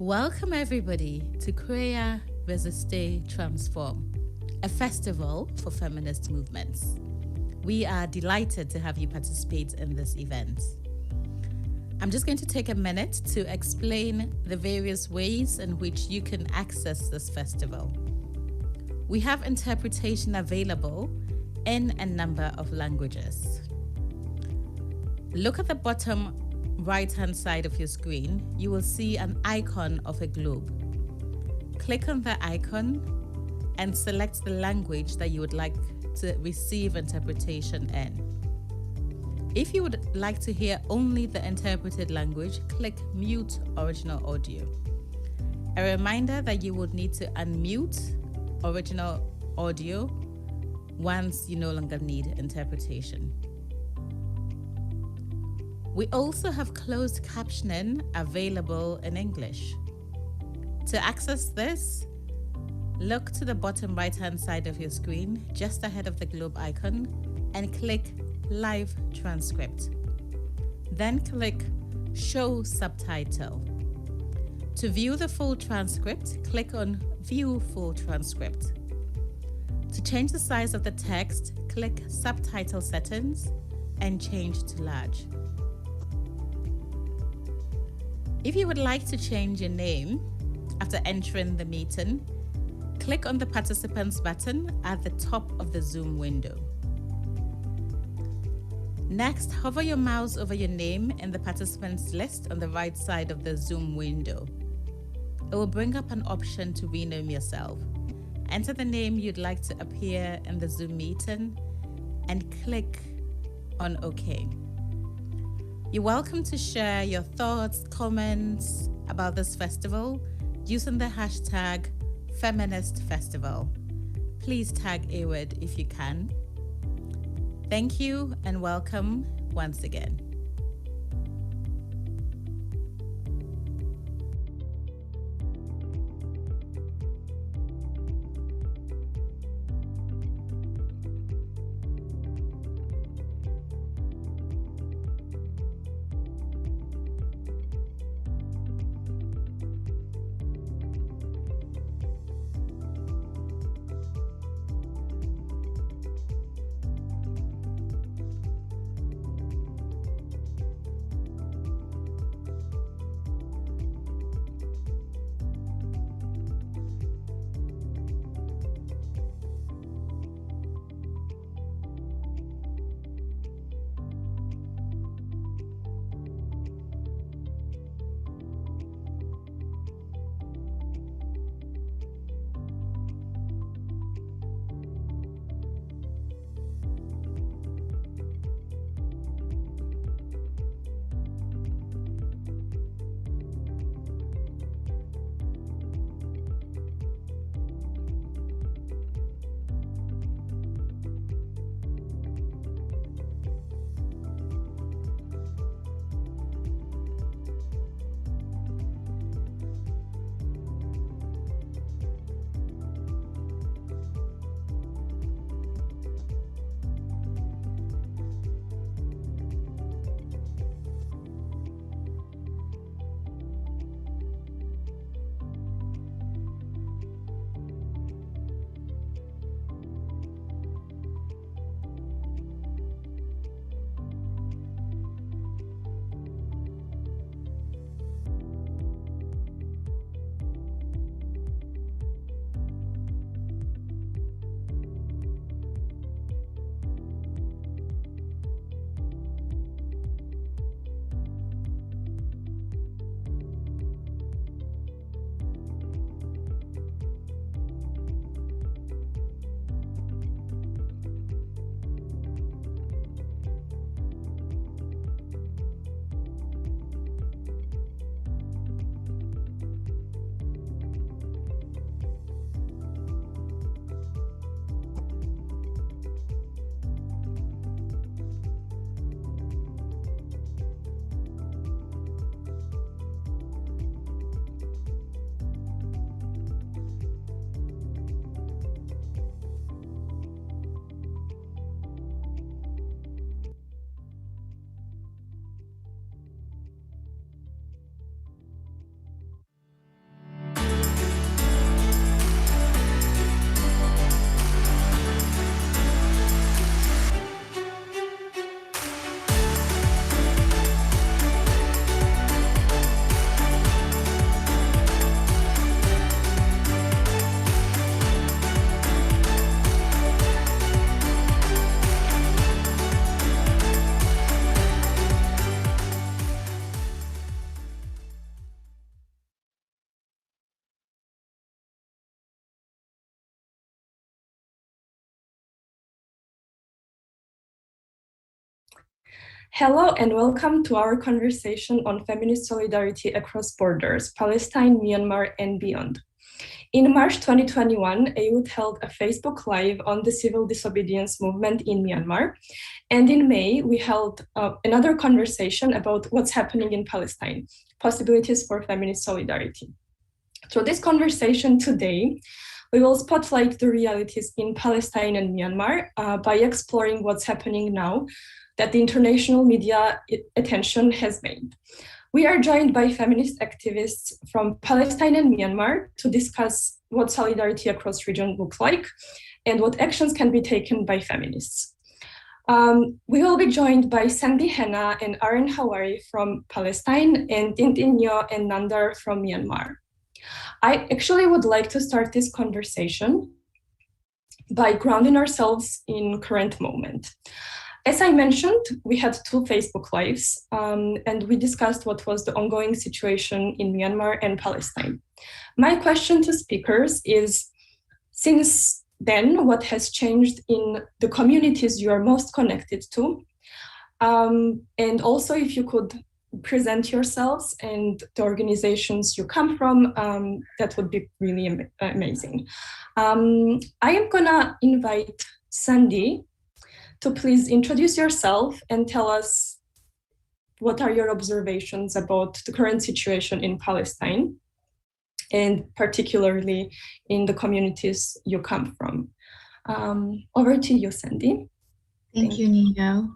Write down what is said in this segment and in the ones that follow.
Welcome everybody to Crear, Résister, Transform, a festival for feminist movements. We are delighted to have you participate in this event. I'm just going to take a minute to explain the various ways in which you can access this festival. We have interpretation available in a number of languages. Look at the bottom right-hand side of your screen. You will see an icon of a globe. Click on the icon and select the language that you would like to receive interpretation in. If you would like to hear only the interpreted language, click Mute Original Audio. A reminder that you would need to unmute original audio once you no longer need interpretation. We also have closed captioning available in English. To access this, look to the bottom right-hand side of your screen, just ahead of the globe icon, and click Live Transcript. Then click Show Subtitle. To view the full transcript, click on View Full Transcript. To change the size of the text, click Subtitle Settings and change to large. If you would like to change your name after entering the meeting, click on the Participants button at the top of the Zoom window. Next, hover your mouse over your name in the participants list on the right side of the Zoom window. It will bring up an option to rename yourself. Enter the name you'd like to appear in the Zoom meeting and click on OK. You're welcome to share your thoughts, comments about this festival using the hashtag Feminist Festival. Please tag AWID if you can. Thank you and welcome once again. Hello and welcome to our conversation on feminist solidarity across borders, Palestine, Myanmar, and beyond. In March 2021, AUD held a Facebook Live on the civil disobedience movement in Myanmar. And in May, we held another conversation about what's happening in Palestine, possibilities for feminist solidarity. Through this conversation today, we will spotlight the realities in Palestine and Myanmar by exploring what's happening now that the international media attention has made. We are joined by feminist activists from Palestine and Myanmar to discuss what solidarity across region looks like and what actions can be taken by feminists. We will be joined by Sandie Hanna and Areen Hawari from Palestine and Tin Nyo and Nandar from Myanmar. I actually would like to start this conversation by grounding ourselves in current moment. As I mentioned, we had 2 Facebook Lives, and we discussed what was the ongoing situation in Myanmar and Palestine. My question to speakers is, since then, what has changed in the communities you are most connected to? And also, if you could present yourselves and the organizations you come from, that would be really amazing. I am gonna invite Sandie to please introduce yourself and tell us what are your observations about the current situation in Palestine, and particularly in the communities you come from. Over to you, Sandie. Thank you, Nino.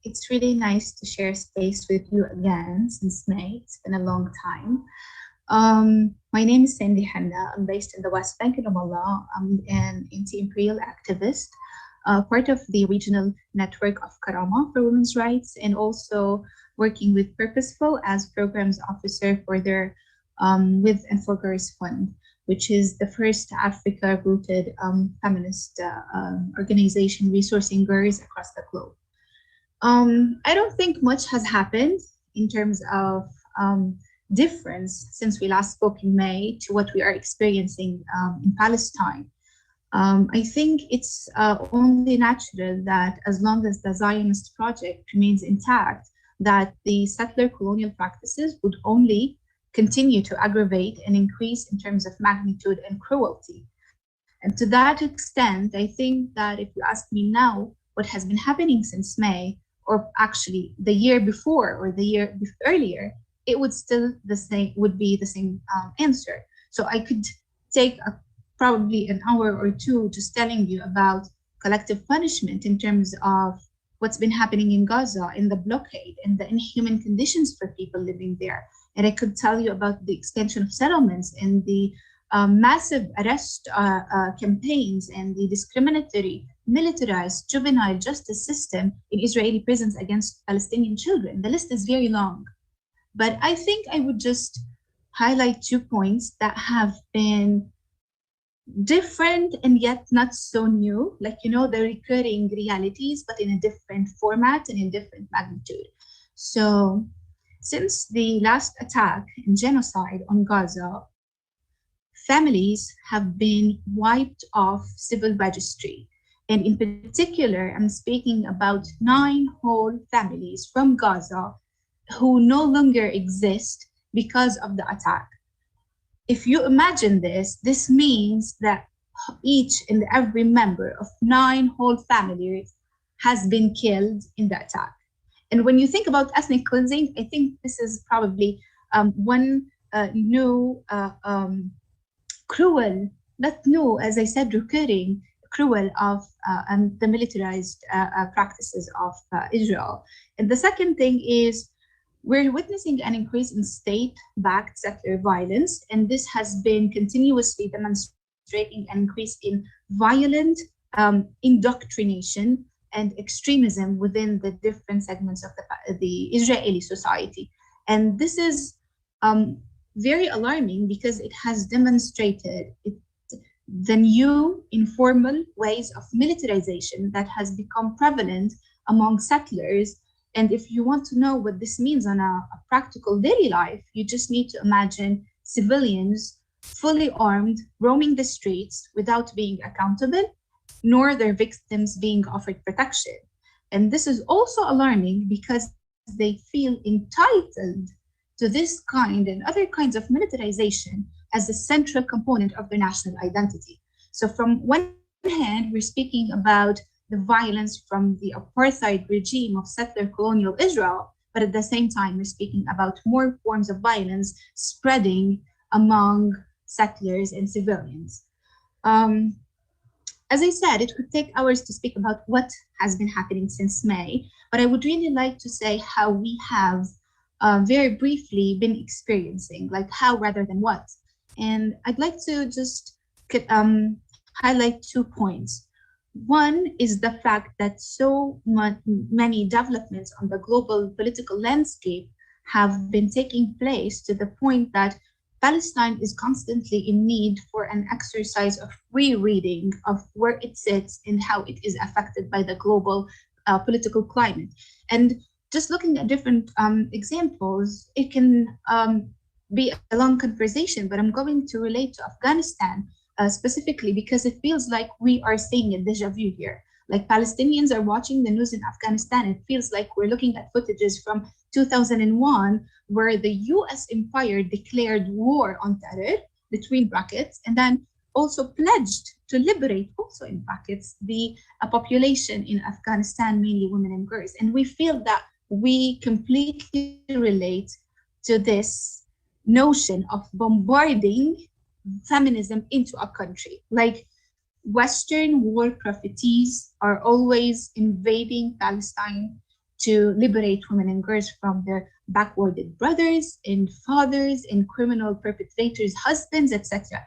It's really nice to share space with you again since May. It's been a long time. My name is Sandie Hanna. I'm based in the West Bank in Ramallah. I'm an anti-imperial activist, part of the regional network of Karama for women's rights, and also working with Purposeful as programs officer for their With and for Girls Fund, which is the first Africa-rooted feminist organization resourcing girls across the globe. I don't think much has happened in terms of difference since we last spoke in May to what we are experiencing in Palestine. I think it's only natural that as long as the Zionist project remains intact, that the settler colonial practices would only continue to aggravate and increase in terms of magnitude and cruelty. And to that extent, I think that if you ask me now what has been happening since May, or actually the year before or the year earlier, it would be the same answer. So I could take probably an hour or two just telling you about collective punishment in terms of what's been happening in Gaza, in the blockade, and the inhuman conditions for people living there. And I could tell you about the extension of settlements and the massive arrest campaigns and the discriminatory, militarized juvenile justice system in Israeli prisons against Palestinian children. The list is very long. But I think I would just highlight 2 points that have been different and yet not so new, like, the recurring realities, but in a different format and in different magnitude. So since the last attack and genocide on Gaza, families have been wiped off civil registry. And in particular, I'm speaking about 9 whole families from Gaza who no longer exist because of the attack. If you imagine this means that each and every member of 9 whole families has been killed in the attack. And when you think about ethnic cleansing, I think this is probably one new, cruel, not new, as I said, recurring, cruel of the militarized practices of Israel. And the second thing is, we're witnessing an increase in state-backed settler violence, and this has been continuously demonstrating an increase in violent indoctrination and extremism within the different segments of the Israeli society. And this is very alarming because it has demonstrated the new informal ways of militarization that has become prevalent among settlers. And if you want to know what this means on a practical daily life, you just need to imagine civilians fully armed, roaming the streets without being accountable, nor their victims being offered protection. And this is also alarming because they feel entitled to this kind and other kinds of militarization as a central component of their national identity. So from one hand, we're speaking about the violence from the apartheid regime of settler colonial Israel, but at the same time, we're speaking about more forms of violence spreading among settlers and civilians. As I said, it could take hours to speak about what has been happening since May, but I would really like to say how we have very briefly been experiencing, like how rather than what. And I'd like to just highlight 2 points. One is the fact that so many developments on the global political landscape have been taking place to the point that Palestine is constantly in need for an exercise of rereading of where it sits and how it is affected by the global political climate. And just looking at different examples, it can be a long conversation, but I'm going to relate to Afghanistan specifically because it feels like we are seeing a deja vu here. Like Palestinians are watching the news in Afghanistan, it feels like we're looking at footages from 2001, where the US empire declared war on terror, between brackets, and then also pledged to liberate, also in brackets, the population in Afghanistan, mainly women and girls. And we feel that we completely relate to this notion of bombarding feminism into a country. Like Western war profitees are always invading Palestine to liberate women and girls from their backwarded brothers and fathers and criminal perpetrators, husbands, etc.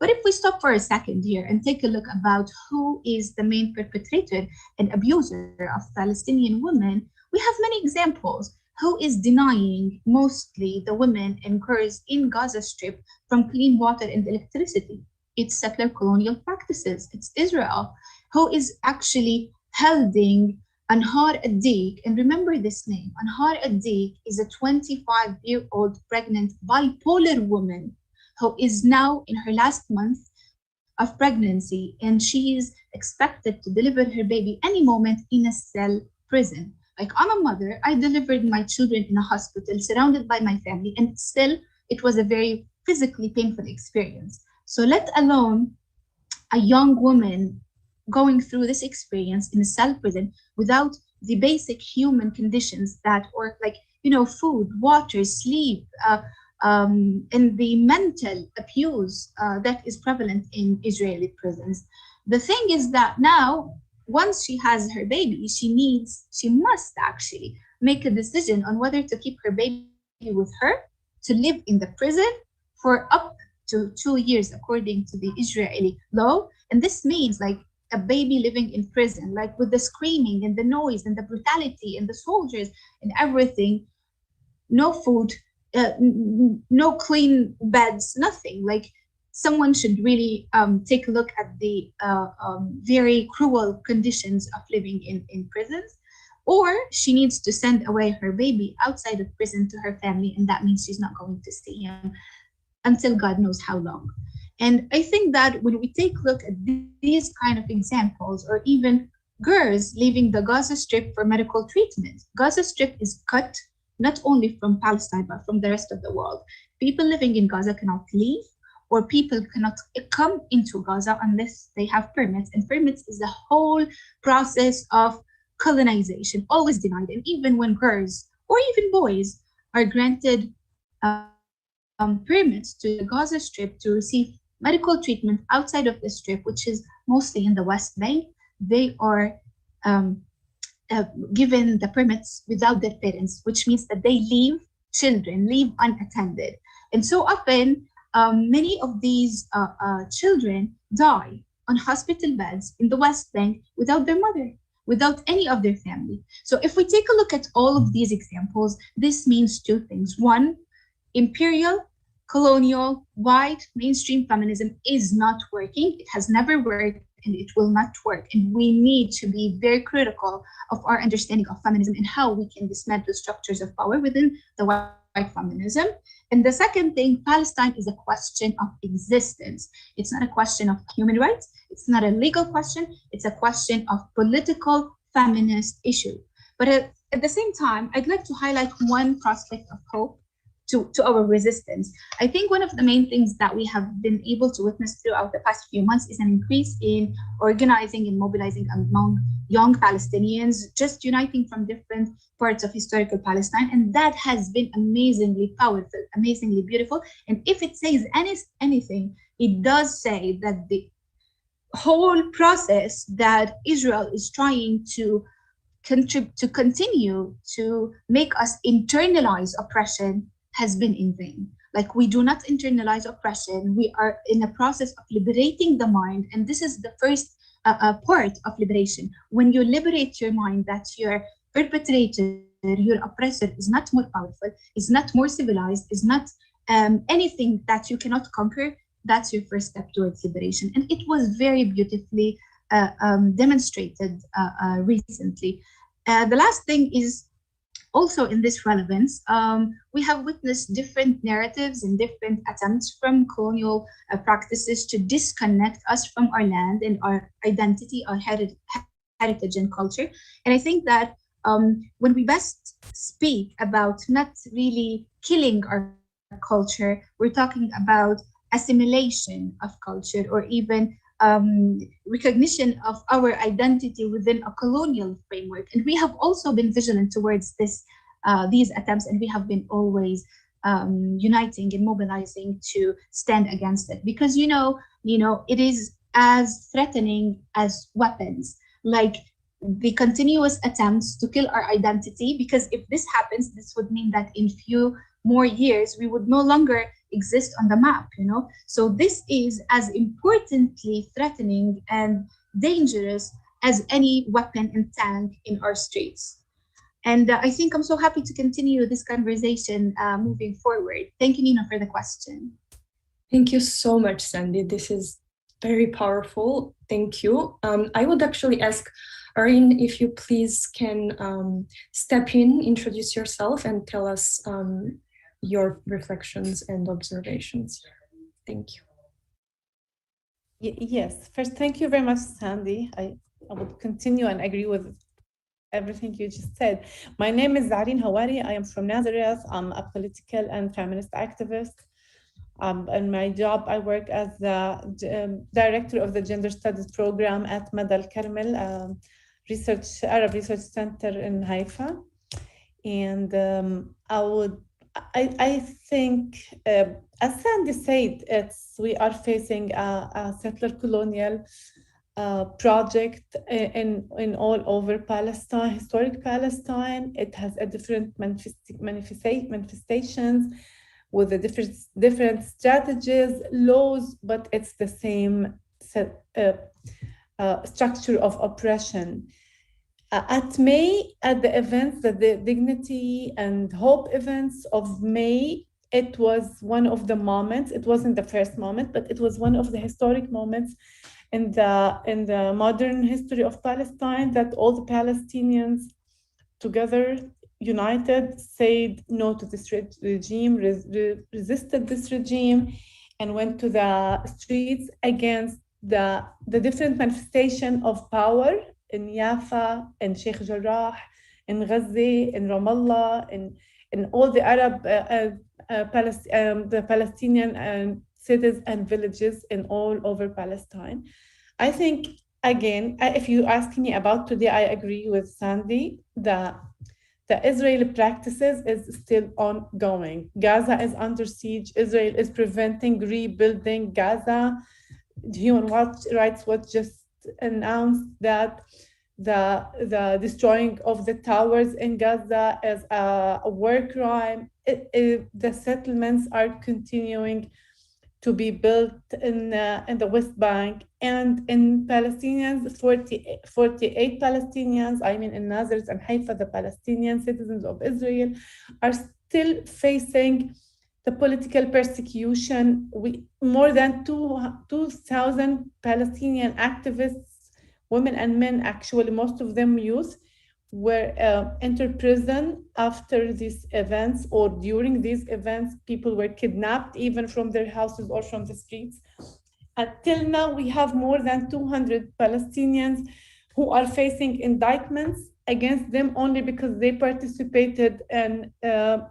But if we stop for a second here and take a look about who is the main perpetrator and abuser of Palestinian women, we have many examples. Who is denying mostly the women and girls in Gaza Strip from clean water and electricity? It's settler colonial practices. It's Israel. Who is actually holding Anhar Addik, and remember this name. Anhar Addik is a 25-year-old pregnant bipolar woman who is now in her last month of pregnancy, and she is expected to deliver her baby any moment in a cell prison. Like, I'm a mother, I delivered my children in a hospital surrounded by my family, and still it was a very physically painful experience. So let alone a young woman going through this experience in a cell prison without the basic human conditions that, or like, food, water, sleep, and the mental abuse that is prevalent in Israeli prisons. The thing is that now, once she has her baby, she must actually make a decision on whether to keep her baby with her, to live in the prison for up to 2 years, according to the Israeli law. And this means like a baby living in prison, like with the screaming and the noise and the brutality and the soldiers and everything, no food, no clean beds, nothing. Like, someone should really take a look at the very cruel conditions of living in prisons, or she needs to send away her baby outside of prison to her family, and that means she's not going to see him until God knows how long. And I think that when we take a look at these kind of examples, or even girls leaving the Gaza Strip for medical treatment, Gaza Strip is cut not only from Palestine, but from the rest of the world. People living in Gaza cannot leave, or people cannot come into Gaza unless they have permits. And permits is the whole process of colonization, always denied. And even when girls or even boys are granted permits to the Gaza Strip to receive medical treatment outside of the Strip, which is mostly in the West Bank, they are given the permits without their parents, which means that they leave unattended. And so often, many of these children die on hospital beds in the West Bank without their mother, without any of their family. So if we take a look at all of these examples, this means 2 things. One, imperial, colonial, white, mainstream feminism is not working. It has never worked, and it will not work. And we need to be very critical of our understanding of feminism and how we can dismantle structures of power within the white feminism. And the second thing, Palestine is a question of existence. It's not a question of human rights. It's not a legal question. It's a question of political feminist issue. But at the same time, I'd like to highlight one prospect of hope to our resistance. I think one of the main things that we have been able to witness throughout the past few months is an increase in organizing and mobilizing among young Palestinians, just uniting from different parts of historical Palestine. And that has been amazingly powerful, amazingly beautiful. And if it says anything, it does say that the whole process that Israel is trying to continue to make us internalize oppression has been in vain. Like, we do not internalize oppression. We are in a process of liberating the mind. And this is the first part of liberation. When you liberate your mind that your perpetrator, your oppressor is not more powerful, is not more civilized, is not anything that you cannot conquer, that's your first step towards liberation. And it was very beautifully demonstrated recently. The last thing is also in this relevance, we have witnessed different narratives and different attempts from colonial practices to disconnect us from our land and our identity, our heritage and culture. And I think that when we best speak about not really killing our culture, we're talking about assimilation of culture, or even recognition of our identity within a colonial framework. And we have also been vigilant towards these attempts, and we have been always uniting and mobilizing to stand against it, because it is as threatening as weapons, like the continuous attempts to kill our identity. Because if this happens, this would mean that in few more years we would no longer exist on the map, So this is as importantly threatening and dangerous as any weapon and tank in our streets. And I think I'm so happy to continue this conversation moving forward. Thank you, Nina, for the question. Thank you so much, Sandie. This is very powerful. Thank you. I would actually ask Areen if you please can step in, introduce yourself, and tell us your reflections and observations. Thank you. Yes, first, thank you very much, Sandie. I would continue and agree with everything you just said. My name is Areen Hawari. I am from Nazareth. I'm a political and feminist activist. In my job, I work as the director of the Gender Studies program at Mad Al-Karmel, Arab Research Center in Haifa. And I think, as Sandie said, we are facing a settler colonial project in all over Palestine, historic Palestine. It has a different manifestations with the different strategies, laws, but it's the same structure of oppression. At May, at the events, the Dignity and Hope events of May, it was one of the moments. It wasn't the first moment, but it was one of the historic moments in the modern history of Palestine, that all the Palestinians together, united, said no to this regime, resisted this regime, and went to the streets against the different manifestation of power in Jaffa, in Sheikh Jarrah, in Gaza, in Ramallah, in all the Arab, the Palestinian cities and villages in all over Palestine. I think, again, if you ask me about today, I agree with Sandie that the Israeli practices is still ongoing. Gaza is under siege. Israel is preventing rebuilding Gaza. Human Rights Watch just announced that the destroying of the towers in Gaza is a war crime. The settlements are continuing to be built in the West Bank, and in Palestinians, 48 Palestinians, in Nazareth and Haifa, the Palestinian citizens of Israel, are still facing the political persecution. More than 2,000 Palestinian activists, women and men, actually, most of them youth, were entered prison after these events or during these events. People were kidnapped even from their houses or from the streets. Until now, we have more than 200 Palestinians who are facing indictments against them only because they participated in the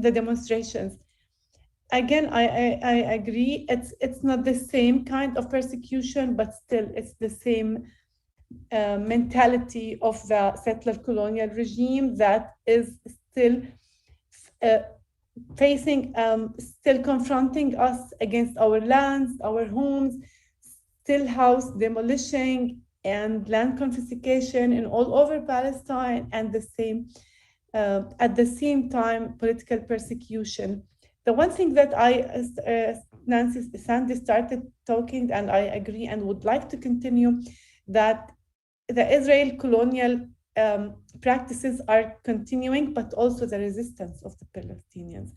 demonstrations. Again, I agree. It's not the same kind of persecution, but still it's the same mentality of the settler colonial regime that is still facing, still confronting us against our lands, our homes, still house demolishing and land confiscation in all over Palestine, and at the same time political persecution. The one thing that Sandie started talking, and I agree and would like to continue, that the Israel colonial practices are continuing, but also the resistance of the Palestinians.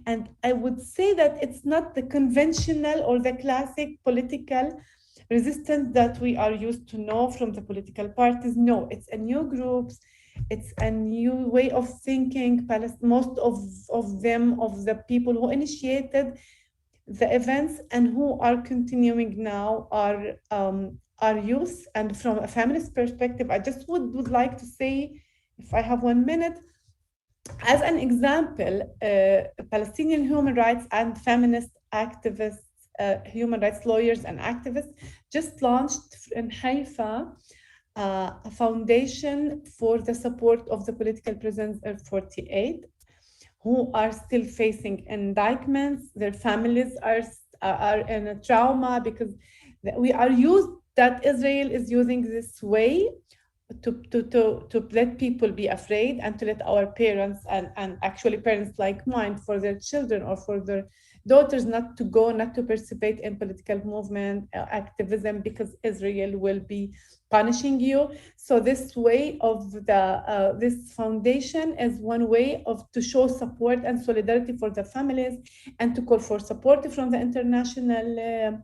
And I would say that it's not the conventional or the classic political resistance that we are used to know from the political parties. No, it's a new groups. It's a new way of thinking. Most of the people who initiated the events and who are continuing now are youth. And from a feminist perspective, I just would like to say, if I have 1 minute, as an example, Palestinian human rights and feminist activists, human rights lawyers and activists just launched in Haifa a foundation for the support of the political prisoners of 48 who are still facing indictments. Their families are in a trauma because we are used that Israel is using this way to let people be afraid and to let our parents and actually parents like mine for their children or for their daughters not to participate in political movement activism because Israel will be punishing you. So this way of this foundation is one way to show support and solidarity for the families and to call for support from the international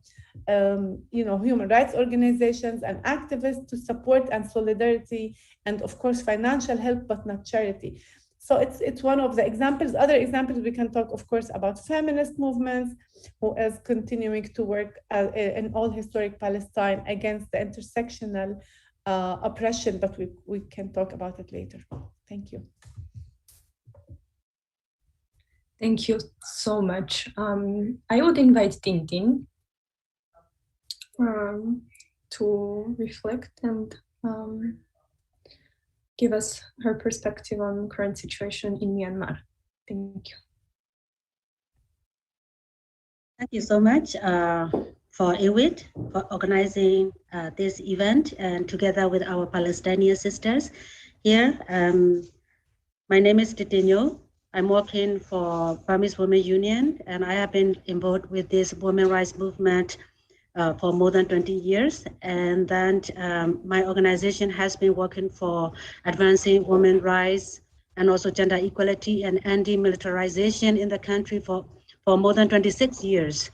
human rights organizations and activists to support and solidarity and of course financial help, but not charity. So it's one of the examples. Other examples we can talk, of course, about feminist movements who is continuing to work in all historic Palestine against the intersectional oppression, but we can talk about it later. Thank you. Thank you so much. I would invite Tin to reflect and give us her perspective on current situation in Myanmar. Thank you. Thank you so much for IWIT for organizing this event and together with our Palestinian sisters here. My name is Tin Nyo. I'm working for Burmese Women Union, and I have been involved with this women rights movement for more than 20 years. And then my organization has been working for advancing women's rights and also gender equality and anti-militarization in the country for more than 26 years.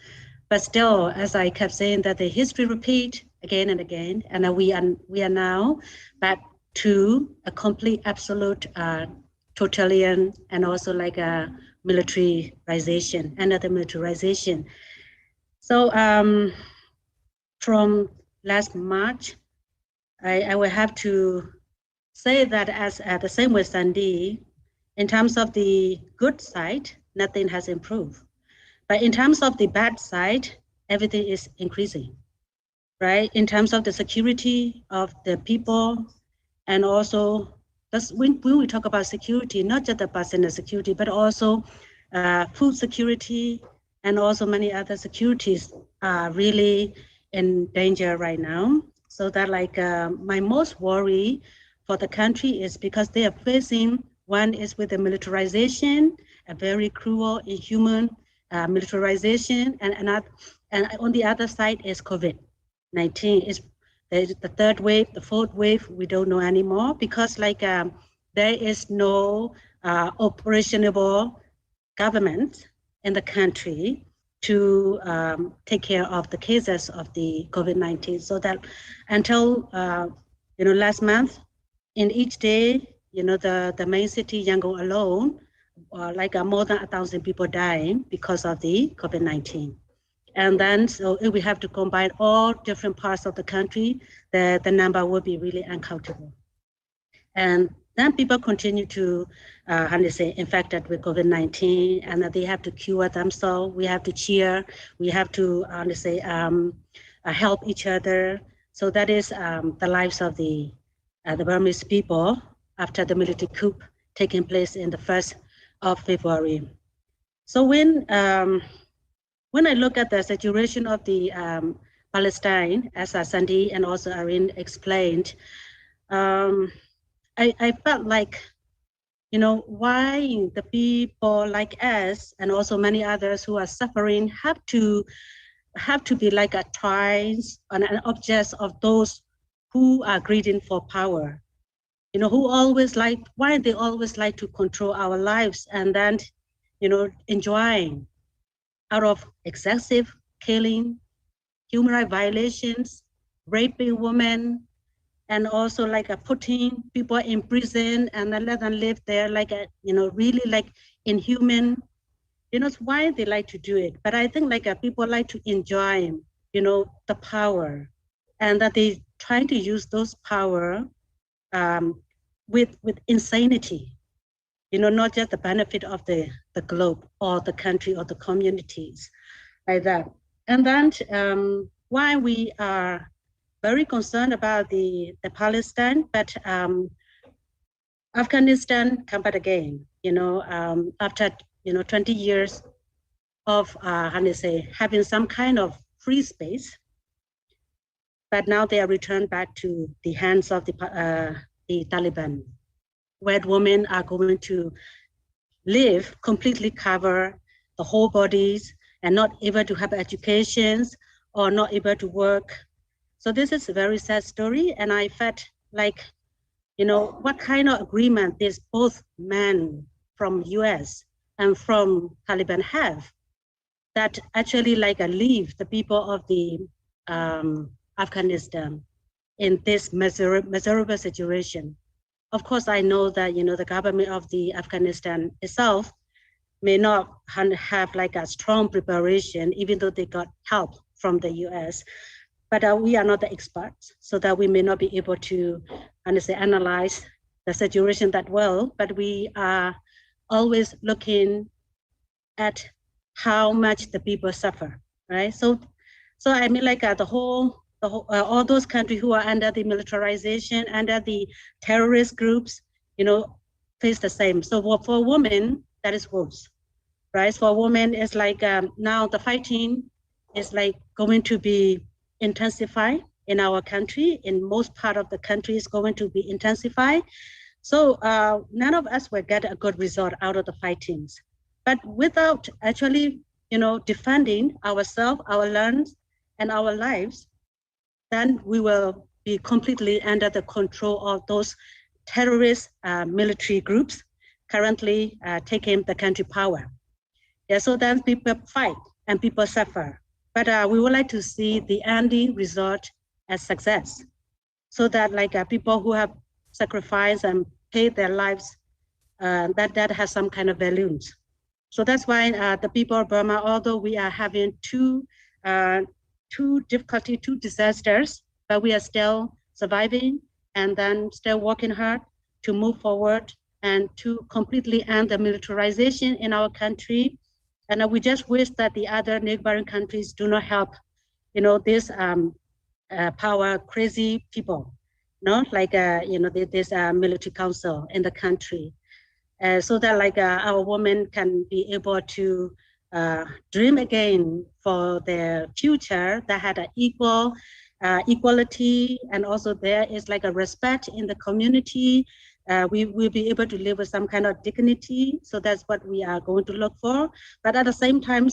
But still, as I kept saying, that the history repeat again and again, and we are now back to a complete, absolute totalitarian and also like a militarization, another militarization. So from last March, I will have to say that as the same with Sandie, in terms of the good side, nothing has improved. But in terms of the bad side, everything is increasing, right? In terms of the security of the people, and also when we talk about security, not just the personal security, but also food security, and also many other securities are really in danger right now. So that like my most worry for the country is because they are facing, one is with the militarization, a very cruel, inhuman militarization, and on the other side is COVID-19. Is the third wave, the fourth wave, we don't know anymore because like there is no operational government in the country to take care of the cases of the COVID-19. So that until last month, in each day, the main city, Yangon alone, more than 1,000 people dying because of the COVID-19. And then, so if we have to combine all different parts of the country, the number will be really uncountable. And then people continue to, infected with COVID-19, and that they have to cure themselves. We have to cheer. We have to, help each other. So that is the lives of the Burmese people after the military coup taking place in the 1st of February. So when I look at the situation of the Palestine, as Sandie and also Areen explained, I felt like, why the people like us and also many others who are suffering have to be like a toys and an objects of those who are greedy for power. Who always why they always like to control our lives and then, enjoying out of excessive killing, human rights violations, raping women, and also putting people in prison and then let them live there really inhuman. It's why they like to do it. But I think people like to enjoy, the power, and that they try to use those power with insanity, not just the benefit of the globe or the country or the communities like that. And then why we are very concerned about the Palestine, but Afghanistan come back again, after 20 years of having some kind of free space, but now they are returned back to the hands of the Taliban, where women are going to live completely cover the whole bodies and not able to have educations or not able to work. So this is a very sad story, and I felt what kind of agreement these both men from US and from Taliban have that actually leave the people of the Afghanistan in this miserable situation. Of course, I know that the government of the Afghanistan itself may not have a strong preparation, even though they got help from the US. But we are not the experts, so that we may not be able to analyze the situation that well. But we are always looking at how much the people suffer, right? So I mean, the whole all those countries who are under the militarization, under the terrorist groups, face the same. So for women, that is worse, right? For women, it's now the fighting is going to be intensify in our country. In most part of the country is going to be intensified. So none of us will get a good result out of the fightings. But without actually, defending ourselves, our lands, and our lives, then we will be completely under the control of those terrorist military groups currently taking the country power. Yeah, so then people fight and people suffer. But we would like to see the ending result as success, so that people who have sacrificed and paid their lives, that has some kind of values. So that's why the people of Burma, although we are having two disasters, but we are still surviving and then still working hard to move forward and to completely end the militarization in our country. And we just wish that the other neighboring countries do not help, these power crazy people, this military council in the country, so that our women can be able to dream again for their future that had an equality, and also there is a respect in the community. We will be able to live with some kind of dignity. So that's what we are going to look for. But at the same time,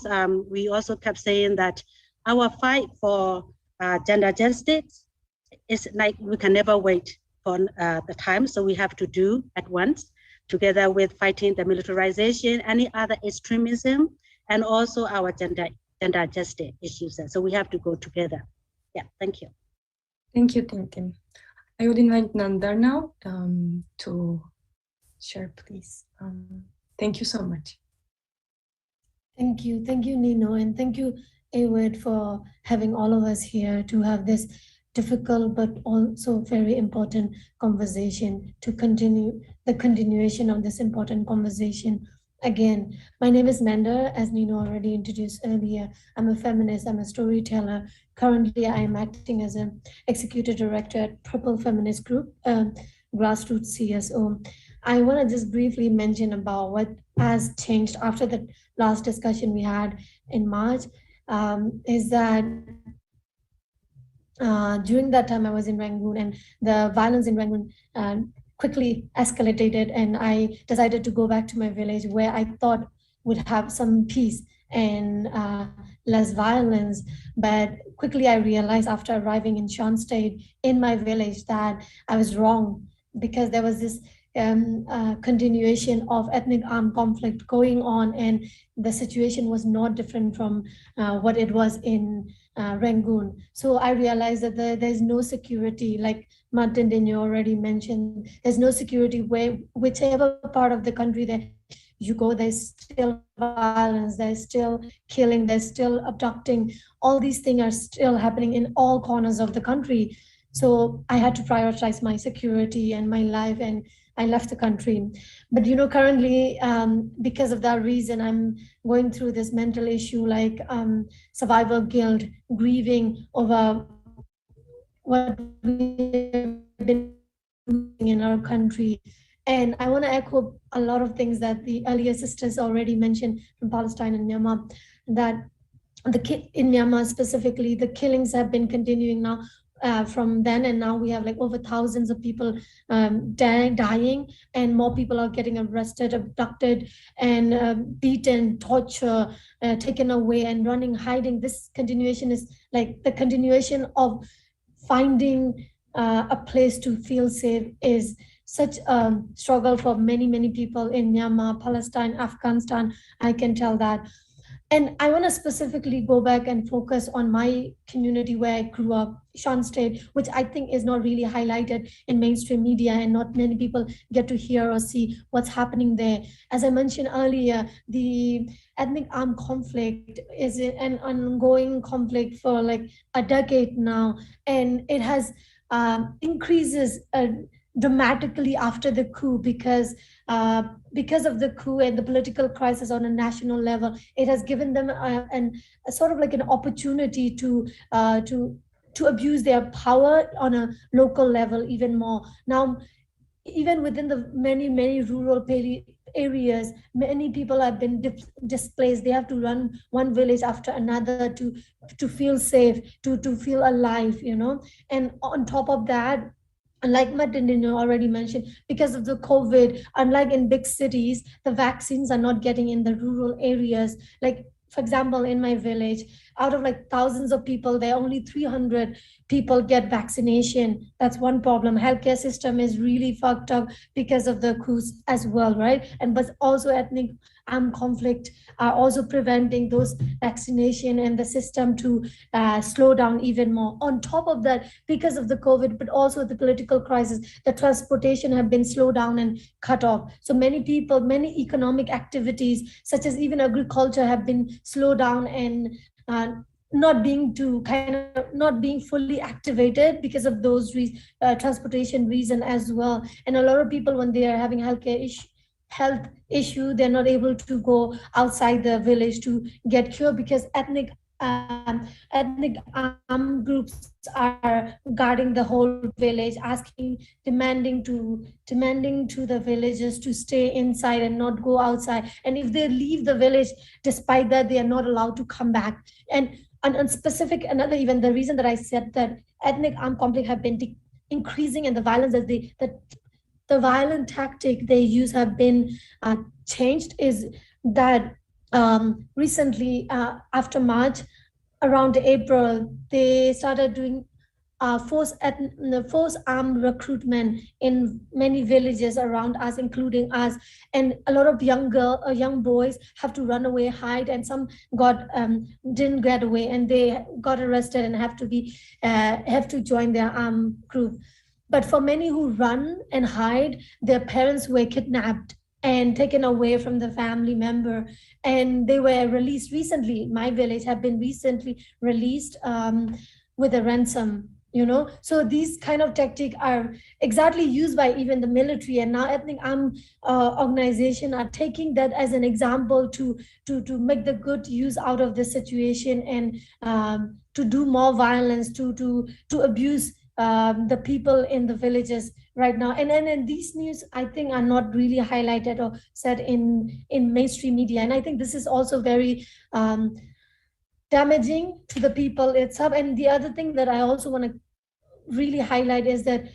we also kept saying that our fight for gender justice is we can never wait for the time. So we have to do at once, together with fighting the militarization, any other extremism, and also our gender justice issues. So we have to go together. Yeah, thank you. Thank you, Tintin. I would invite Nandar now to share, please. Thank you so much. Thank you, Nino, and thank you Awed, for having all of us here to have this difficult but also very important conversation, to continue the continuation of this important conversation. Again, my name is Nandar, as Nino already introduced earlier. I'm a feminist, I'm a storyteller. Currently, I am acting as an executive director at Purple Feminist Group, grassroots CSO. I want to just briefly mention about what has changed after the last discussion we had in March. Is that during that time I was in Rangoon, and the violence in Rangoon quickly escalated, and I decided to go back to my village where I thought would have some peace and less violence. But quickly I realized after arriving in Shan State in my village that I was wrong, because there was this continuation of ethnic armed conflict going on, and the situation was not different from what it was in Rangoon. So I realized that there's no security, like Martin Tin Nyo already mentioned, there's no security where whichever part of the country that you go, there's still violence, there's still killing, there's still abducting. All these things are still happening in all corners of the country. So I had to prioritize my security and my life, and I left the country. But currently, because of that reason, I'm going through this mental issue, like survival guilt, grieving over what we've been doing in our country. And I want to echo a lot of things that the earlier sisters already mentioned from Palestine and Myanmar, that in Myanmar specifically, the killings have been continuing now. From then and now, we have like over thousands of people dying, and more people are getting arrested, abducted, and beaten, tortured, taken away, and running, hiding. This continuation is like the continuation of finding a place to feel safe is such a struggle for many, many people in Myanmar, Palestine, Afghanistan. I can tell that. And I want to specifically go back and focus on my community where I grew up, Shan State, which I think is not really highlighted in mainstream media, and not many people get to hear or see what's happening there. As I mentioned earlier, the ethnic armed conflict is an ongoing conflict for like a decade now, and it has increases dramatically after the coup, because of the coup and the political crisis on a national level. It has given them a sort of like an opportunity to abuse their power on a local level even more. Now, even within the many rural areas, many people have been displaced. They have to run one village after another to feel safe, to feel alive, And on top of that, like Martin Tin Nyo already mentioned, because of the COVID, unlike in big cities, the vaccines are not getting in the rural areas. Like, for example, in my village, out of like thousands of people, there are only 300 people get vaccination. That's one problem. Healthcare system is really fucked up because of the coups as well, right? And but also ethnic armed conflict are also preventing those vaccination and the system to slow down even more. On top of that, because of the COVID, but also the political crisis, the transportation have been slowed down and cut off. So many people, many economic activities, such as even agriculture, have been slowed down and not being fully activated because of those transportation reason as well. And a lot of people, when they are having health issue, they're not able to go outside the village to get cured, because ethnic armed groups are guarding the whole village, demanding to the villagers to stay inside and not go outside. And if they leave the village, despite that, they are not allowed to come back. And specific, another even the reason that I said that ethnic armed conflict have been increasing, and the violence the violent tactic they use have been changed, is that recently, after March, around April, they started doing forced armed recruitment in many villages around us, including us. And a lot of young boys have to run away, hide, and some didn't get away, and they got arrested and have to join their armed group. But for many who run and hide, their parents were kidnapped and taken away from the family member. And they were released recently. My village have been recently released with a ransom, you know. So these kind of tactics are exactly used by even the military, and now ethnic armed organization are taking that as an example to make the good use out of this situation, and to do more violence, to abuse the people in the villages right now. And these news, I think, are not really highlighted or said in mainstream media. And I think this is also very damaging to the people itself. And the other thing that I also want to really highlight is that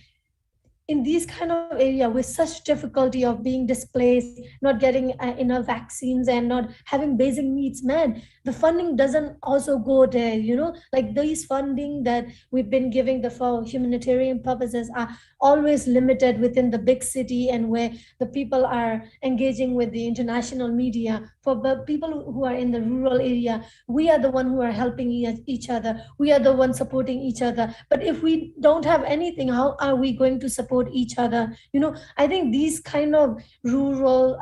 in these kind of area with such difficulty of being displaced, not getting enough vaccines and not having basic needs met, the funding doesn't also go there, you know. Like these funding that we've been giving for humanitarian purposes are always limited within the big city, and where the people are engaging with the international media. For the people who are in the rural area, we are the one who are helping each other. We are the one supporting each other. But if we don't have anything, how are we going to support each other? You know, I think these kind of rural,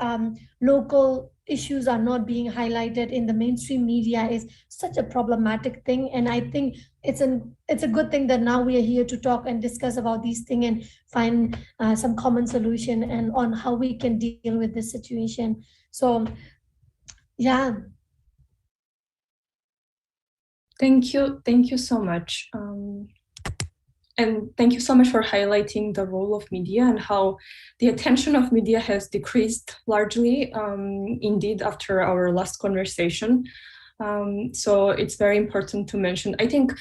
local issues are not being highlighted in the mainstream media is such a problematic thing. And I think it's a good thing that now we are here to talk and discuss about these things and find some common solution and on how we can deal with this situation. So yeah. Thank you so much. And thank you so much for highlighting the role of media and how the attention of media has decreased largely, indeed, after our last conversation. So it's very important to mention. I think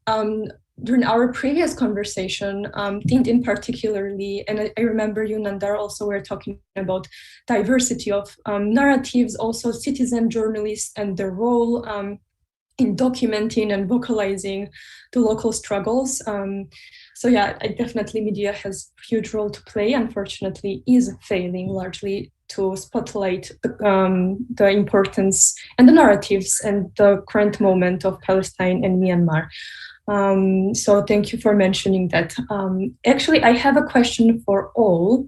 during our previous conversation, Tin particularly, and I remember you, Nandar, also were talking about diversity of narratives, also citizen journalists and their role in documenting and vocalizing the local struggles. So yeah, definitely media has a huge role to play, unfortunately is failing largely to spotlight the importance and the narratives and the current moment of Palestine and Myanmar. So thank you for mentioning that. Actually, I have a question for all.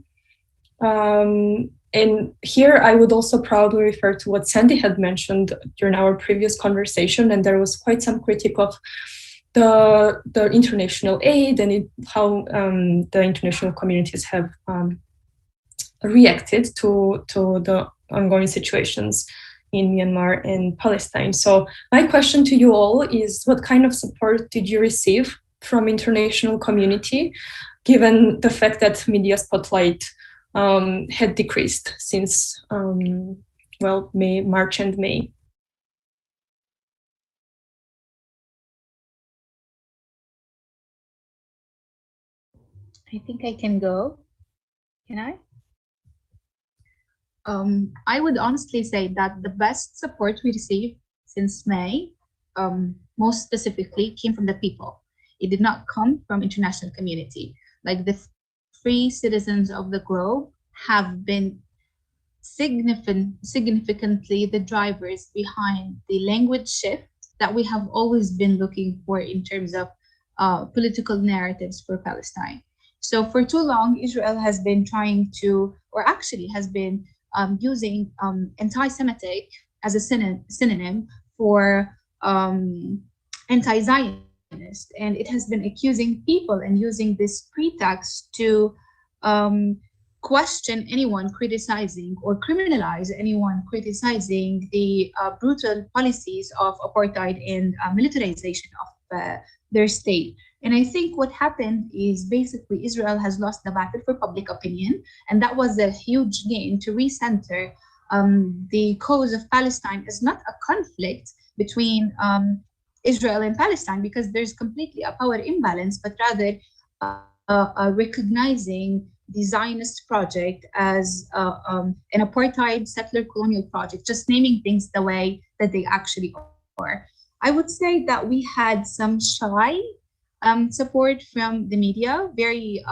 And here I would also proudly refer to what Sandie had mentioned during our previous conversation, and there was quite some critique of the international aid and how the international communities have reacted to the ongoing situations in Myanmar and Palestine. So my question to you all is, what kind of support did you receive from international community, given the fact that media spotlight had decreased since, March and May? I think I can go. Can I? I would honestly say that the best support we received since May, most specifically, came from the people. It did not come from international community. Like the free citizens of the globe have been significantly the drivers behind the language shift that we have always been looking for in terms of political narratives for Palestine. So for too long, Israel has been trying to, or actually has been using anti-Semitic as a synonym for anti-Zionist, and it has been accusing people and using this pretext to question anyone criticizing or criminalize anyone criticizing the brutal policies of apartheid and militarization of their state. And I think what happened is basically Israel has lost the battle for public opinion, and that was a huge gain to recenter the cause of Palestine as not a conflict between Israel and Palestine, because there's completely a power imbalance, but rather recognizing the Zionist project as an apartheid settler colonial project, just naming things the way that they actually are. I would say that we had some shy support from the media, very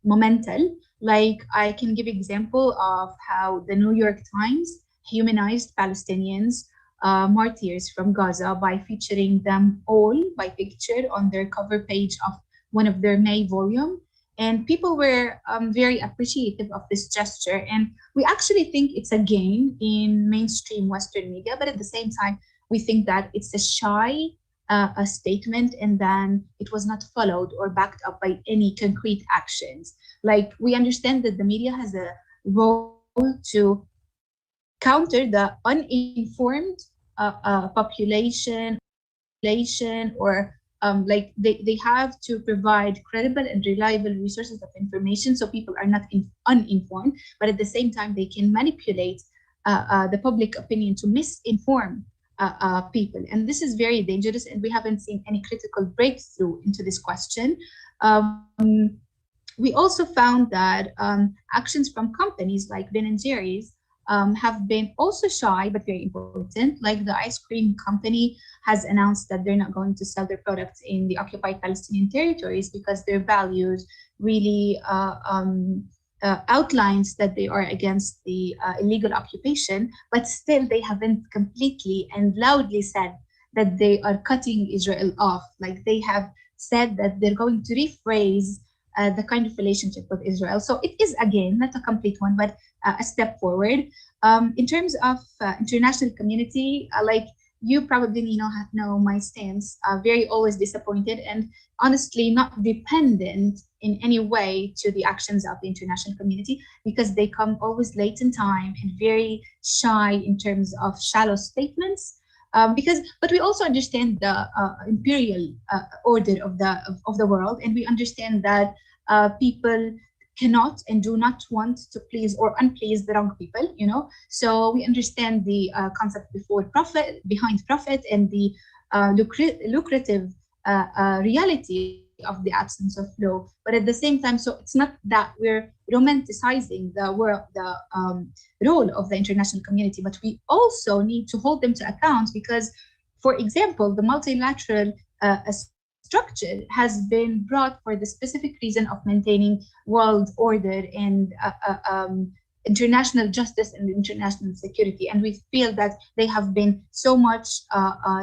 momental. Like I can give example of how the New York Times humanized Palestinians martyrs from Gaza by featuring them all by picture on their cover page of one of their May volume. And people were very appreciative of this gesture. And we actually think it's a gain in mainstream Western media, but at the same time, we think that it's a shy a statement, and then it was not followed or backed up by any concrete actions. Like, we understand that the media has a role to counter the uninformed population, or like they have to provide credible and reliable resources of information so people are not uninformed, but at the same time they can manipulate the public opinion to misinform people. And this is very dangerous, and we haven't seen any critical breakthrough into this question. We also found that actions from companies like Ben & Jerry's have been also shy but very important. Like, the ice cream company has announced that they're not going to sell their products in the occupied Palestinian territories because their values really outlines that they are against the illegal occupation, but still they haven't completely and loudly said that they are cutting Israel off. Like, they have said that they're going to rephrase the kind of relationship with Israel. So it is, again, not a complete one, but a step forward. In terms of international community, like, you probably know my stance, very always disappointed and honestly not dependent in any way to the actions of the international community, because they come always late in time and very shy in terms of shallow statements. But we also understand the imperial order of the world, and we understand that people cannot and do not want to please or unplease the wrong people, So we understand the concept behind profit and the lucrative reality of the absence of law. But at the same time, so it's not that we're romanticizing the role of the international community, but we also need to hold them to account because, for example, the multilateral structure has been brought for the specific reason of maintaining world order and international justice and international security. And we feel that they have been so much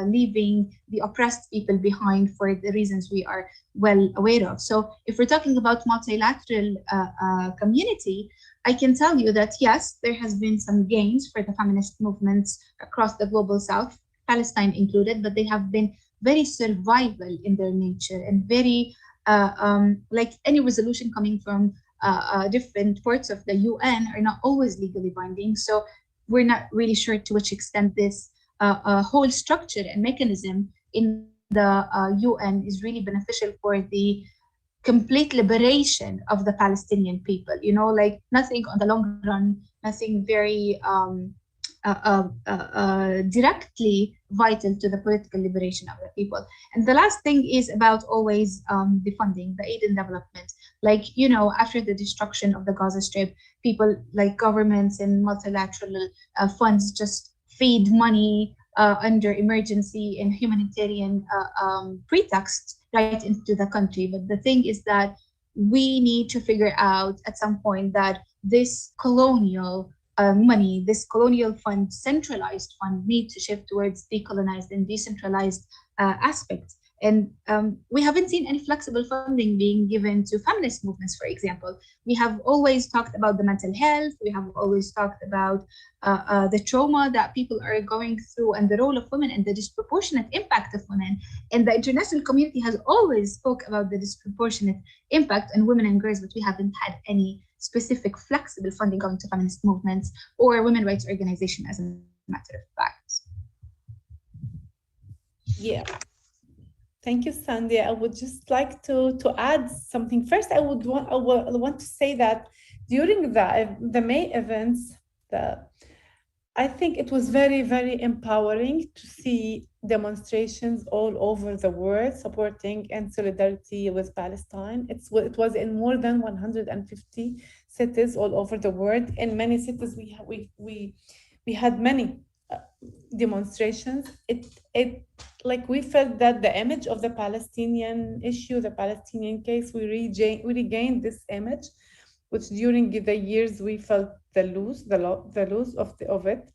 leaving the oppressed people behind for the reasons we are well aware of. So if we're talking about multilateral community, I can tell you that, yes, there has been some gains for the feminist movements across the global south, Palestine included, but they have been very survival in their nature and very like any resolution coming from different parts of the UN are not always legally binding. So we're not really sure to which extent this whole structure and mechanism in the UN is really beneficial for the complete liberation of the Palestinian people. Like, nothing on the long run, nothing very directly vital to the political liberation of the people. And the last thing is about always the funding, the aid and development. Like, after the destruction of the Gaza Strip, people like governments and multilateral funds just feed money under emergency and humanitarian pretext right into the country. But the thing is that we need to figure out at some point that this colonial money, this colonial fund, centralized fund, need to shift towards decolonized and decentralized aspects. And we haven't seen any flexible funding being given to feminist movements, for example. We have always talked about the mental health. We have always talked about the trauma that people are going through and the role of women and the disproportionate impact of women. And the international community has always spoke about the disproportionate impact on women and girls, but we haven't had any specific flexible funding going to feminist movements or women rights organization, as a matter of fact. Yeah. Thank you, Sandie. I would just like to add something. First, I want to say that during the May events, I think it was very, very empowering to see demonstrations all over the world supporting and solidarity with Palestine. It was in more than 150 cities all over the world. In many cities, we had many demonstrations. Like, we felt that the image of the Palestinian issue, the Palestinian case, we regained this image, which during the years we felt the loss of it.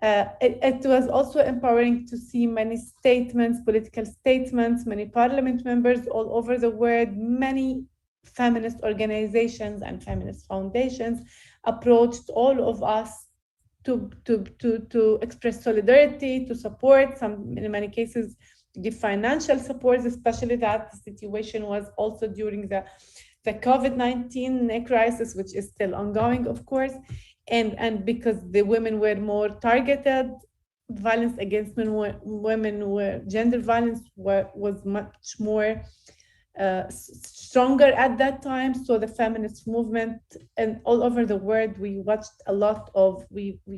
It was also empowering to see many statements, political statements, many parliament members all over the world, many feminist organizations and feminist foundations approached all of us to express solidarity, to support, in many cases, give financial support, especially that the situation was also during the COVID-19 crisis, which is still ongoing, of course, and because the women were more targeted, violence against women were gender violence was much more stronger at that time. So the feminist movement and all over the world, we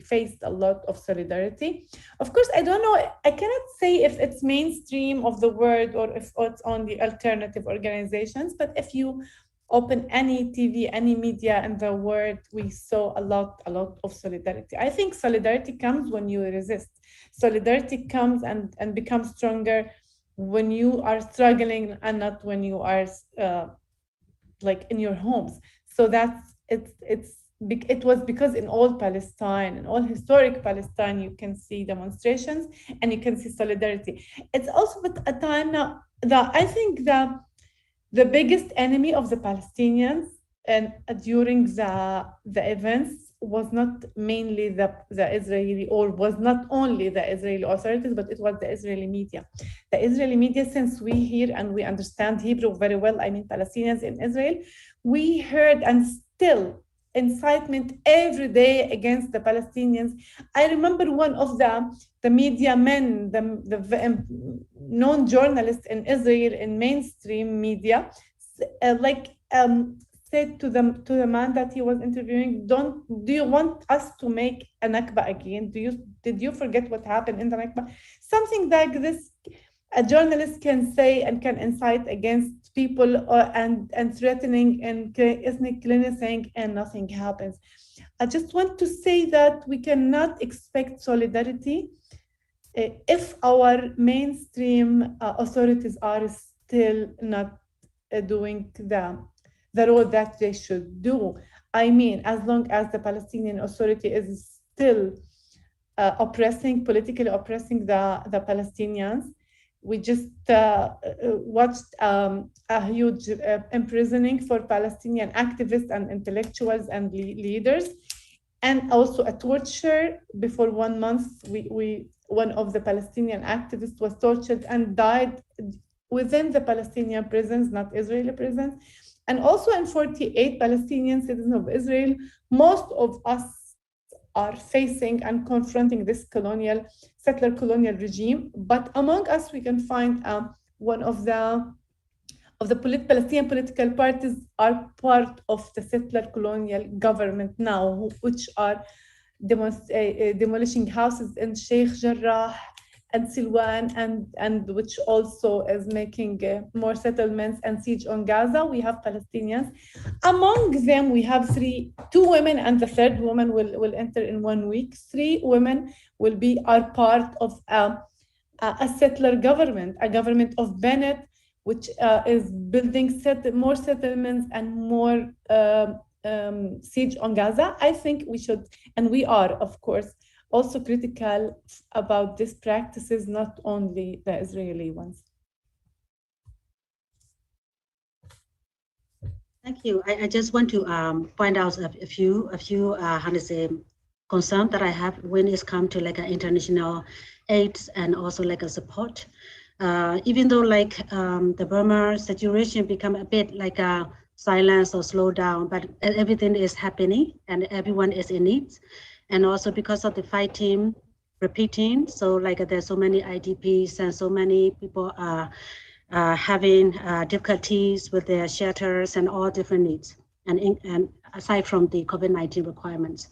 faced a lot of solidarity. Of course, I don't know, I cannot say if it's mainstream of the world or if it's only alternative organizations, but if you open any TV, any media in the world, we saw a lot of solidarity. I think solidarity comes when you resist. Solidarity comes and becomes stronger when you are struggling and not when you are like in your homes. So it was because in all Palestine, in all historic Palestine, you can see demonstrations and you can see solidarity. It's also a time now that I think that the biggest enemy of the Palestinians and during the events was not mainly the Israeli, or was not only the Israeli authorities, but it was the Israeli media. The Israeli media, since we hear and we understand Hebrew very well, I mean Palestinians in Israel, we heard and still incitement every day against the Palestinians. I remember one of the media men, the known journalist in Israel in mainstream media, said to the man that he was interviewing, do you want us to make a Nakba again? Did you forget what happened in the Nakba? Something like this, a journalist can say and can incite against people and threatening and ethnic cleansing, and nothing happens. I just want to say that we cannot expect solidarity if our mainstream authorities are still not doing the role that they should do. I mean, as long as the Palestinian Authority is still politically oppressing the Palestinians. We just watched a huge imprisoning for Palestinian activists and intellectuals and leaders, and also a torture. Before 1 month, one of the Palestinian activists was tortured and died within the Palestinian prisons, not Israeli prisons. And also in 48 Palestinian citizens of Israel, most of us are facing and confronting this settler colonial regime. But among us, we can find one of the Palestinian political parties are part of the settler colonial government now, which are demolishing houses in Sheikh Jarrah and Silwan, and which also is making more settlements and siege on Gaza. We have Palestinians. Among them, we have two women, and the third woman will enter in 1 week. 3 women are part of a settler government, a government of Bennett, which is building more settlements and more siege on Gaza. I think we should, and we are, of course, also critical about these practices, not only the Israeli ones. Thank you. I just want to point out a few concerns that I have when it's come to like international aid and also like a support. Even though like the Burma situation become a bit like a silence or slow down, but everything is happening and everyone is in need. And also because of the fighting repeating, so like there's so many IDPs and so many people are having difficulties with their shelters and all different needs, and aside from the COVID-19 requirements.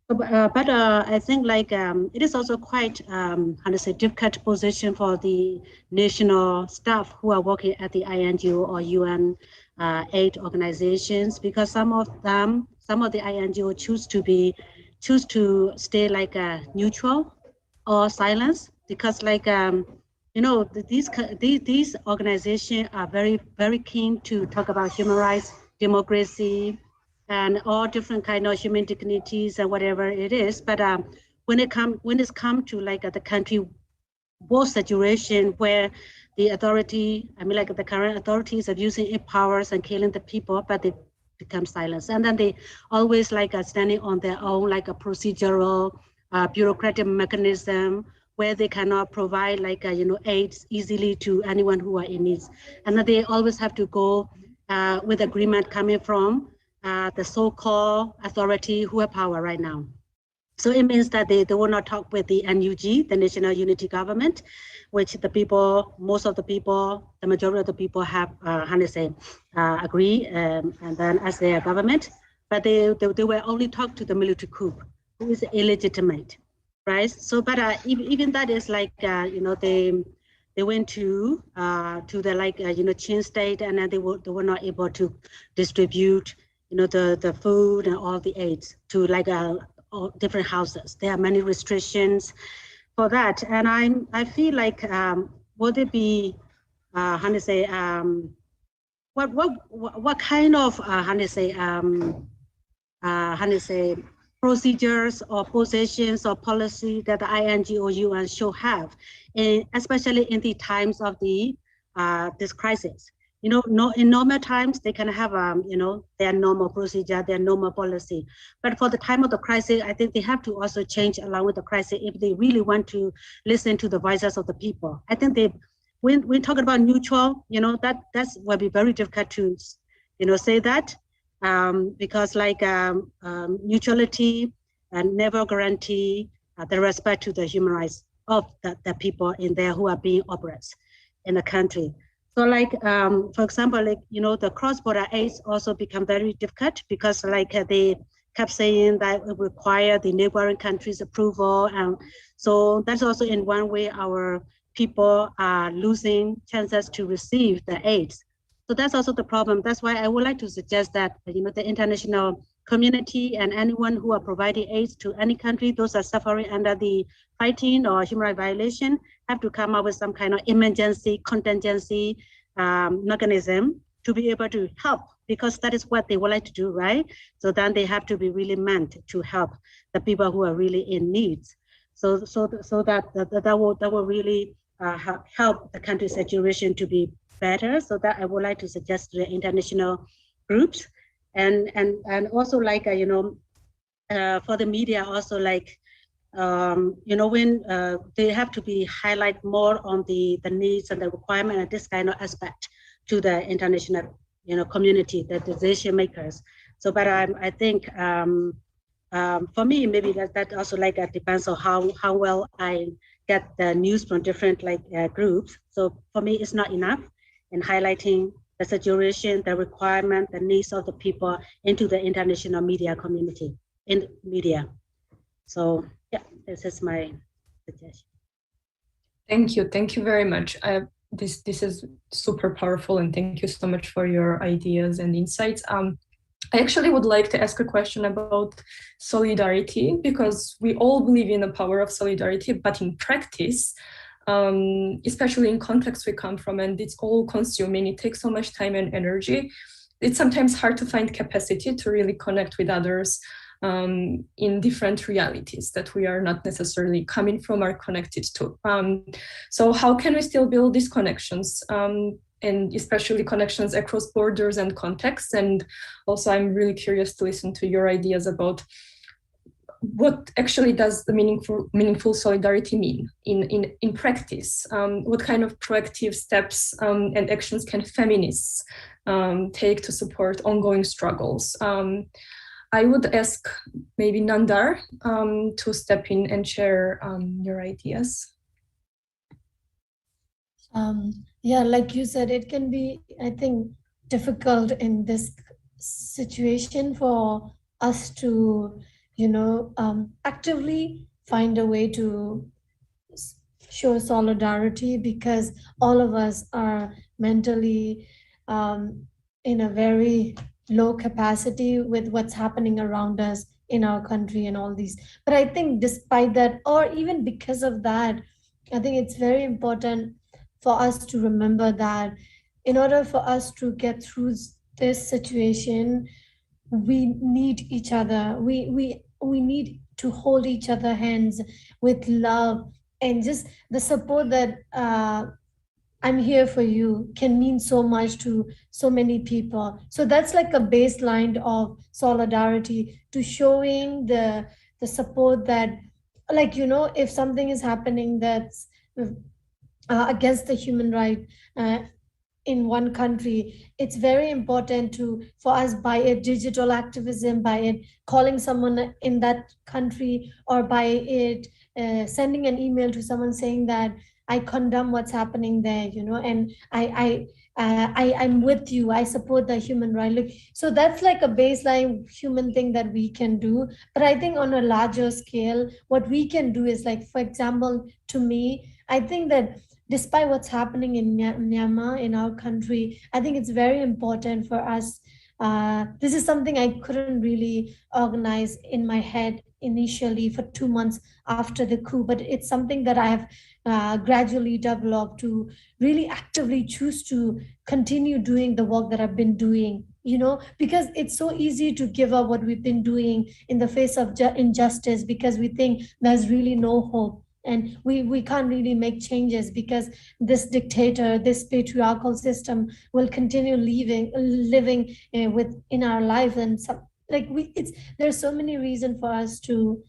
But I think like it is also quite difficult position for the national staff who are working at the INGO or UN aid organizations, because some of the INGO choose to stay like neutral or silence, because like these organizations are very, very keen to talk about human rights, democracy, and all different kind of human dignities and whatever it is. But when it's come to like the country war situation, where the authority, I mean, like the current authorities are using its powers and killing the people, but they become silenced. And then they always like are standing on their own, like a procedural, bureaucratic mechanism where they cannot provide like, aids easily to anyone who are in need. And then they always have to go with agreement coming from the so-called authority who have power right now. So it means that they will not talk with the NUG, the National Unity Government, which the people, most of the people, the majority of the people have, agree, and then as their government, but they will only talk to the military coup, who is illegitimate, right? So, but even that is like, they went to the like, Chin state, and then they were not able to distribute, the food and all the aids to like all different houses. There are many restrictions for that, and I feel like would it be what kind of procedures or positions or policy that the INGO should have, especially in the times of the this crisis. In normal times, they can have, their normal procedure, their normal policy. But for the time of the crisis, I think they have to also change along with the crisis if they really want to listen to the voices of the people. I think when we talk about neutral, that's will be very difficult to, say that, because like neutrality never guarantee the respect to the human rights of the people in there who are being oppressed in the country. So like, for example, like, the cross-border aids also become very difficult because like they kept saying that it require the neighboring countries' approval. And so that's also in one way our people are losing chances to receive the aids. So that's also the problem. That's why I would like to suggest that, the international community and anyone who are providing aids to any country, those are suffering under the fighting or human rights violation, have to come up with some kind of emergency contingency mechanism to be able to help, because that is what they would like to do, right? So then they have to be really meant to help the people who are really in need. So that will really help the country's situation to be better. So that I would like to suggest to the international groups, and also like for the media also like when they have to be highlight more on the needs and the requirement and this kind of aspect to the international community, the decision makers. So, but I think for me maybe that also like depends on how well I get the news from different like groups. So for me it's not enough in highlighting the situation, the requirement, the needs of the people into the international media community, in media. So yeah, this is my suggestion. Thank you very much. This is super powerful, and thank you so much for your ideas and insights. I actually would like to ask a question about solidarity, because we all believe in the power of solidarity, but in practice, especially in context we come from, and it's all consuming, it takes so much time and energy. It's sometimes hard to find capacity to really connect with others in different realities that we are not necessarily coming from or connected to. So how can we still build these connections, and especially connections across borders and contexts? And also I'm really curious to listen to your ideas about what actually does the meaningful solidarity mean in practice? What kind of proactive steps and actions can feminists take to support ongoing struggles? I would ask maybe Nandar to step in and share your ideas. Yeah, like you said, it can be, I think, difficult in this situation for us to actively find a way to show solidarity, because all of us are mentally in a very low capacity with what's happening around us in our country and all these. But I think despite that, or even because of that, I think it's very important for us to remember that in order for us to get through this situation, we need each other. We need to hold each other hands with love, and just the support that I'm here for you can mean so much to so many people. So that's like a baseline of solidarity, to showing the support that, like, if something is happening that's against the human right in one country, it's very important for us, by a digital activism, by it calling someone in that country, or by it sending an email to someone saying that I condemn what's happening there, and I'm with you. I support the human right. Like, so that's like a baseline human thing that we can do. But I think on a larger scale, what we can do is, like, for example, to me, I think that despite what's happening in Myanmar, in our country, I think it's very important for us. This is something I couldn't really organize in my head initially for 2 months after the coup, but it's something that I have gradually developed to really actively choose to continue doing the work that I've been doing, because it's so easy to give up what we've been doing in the face of injustice, because we think there's really no hope. And we can't really make changes because this dictator, this patriarchal system will continue living in our life. And there's so many reasons for us to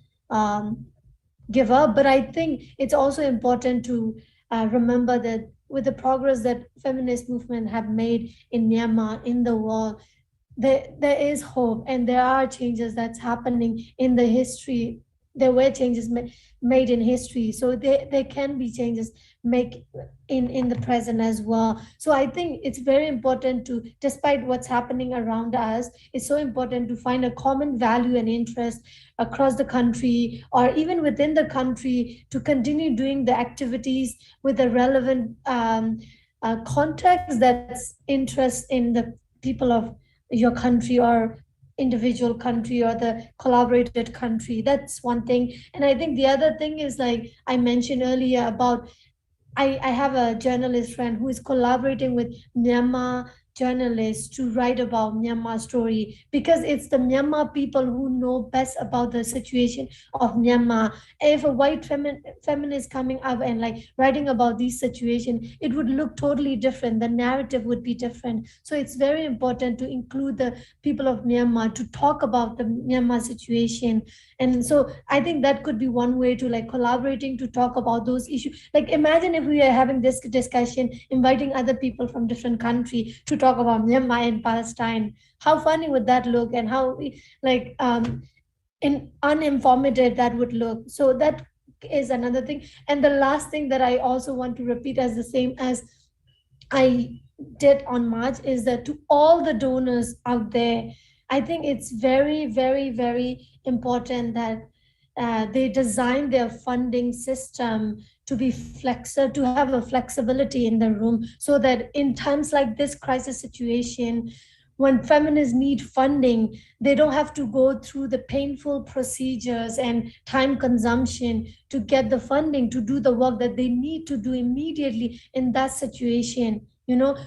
give up. But I think it's also important to remember that with the progress that feminist movement have made in Myanmar, in the world, there is hope, and there are changes that's happening in the history. There were changes made in history, so there can be changes made in the present as well. So I think it's very important to, despite what's happening around us, it's so important to find a common value and interest across the country, or even within the country, to continue doing the activities with the relevant context that's interest in the people of your country, or individual country, or the collaborated country. That's one thing. And I think the other thing is, like I mentioned earlier, about I have a journalist friend who is collaborating with Myanmar journalists to write about Myanmar story, because it's the Myanmar people who know best about the situation of Myanmar. If a white feminist coming up and like writing about these situation, it would look totally different. The narrative would be different. So it's very important to include the people of Myanmar to talk about the Myanmar situation. And so I think that could be one way to, like, collaborating to talk about those issues. Like, imagine if we are having this discussion, inviting other people from different countries to talk about Myanmar and Palestine. How funny would that look, and how uninformative that would look. So that is another thing. And the last thing that I also want to repeat, as the same as I did on March, is that to all the donors out there, I think it's very, very, very important that they design their funding system to be flexible, to have a flexibility in the room, so that in times like this crisis situation, when feminists need funding, they don't have to go through the painful procedures and time consumption to get the funding to do the work that they need to do immediately in that situation.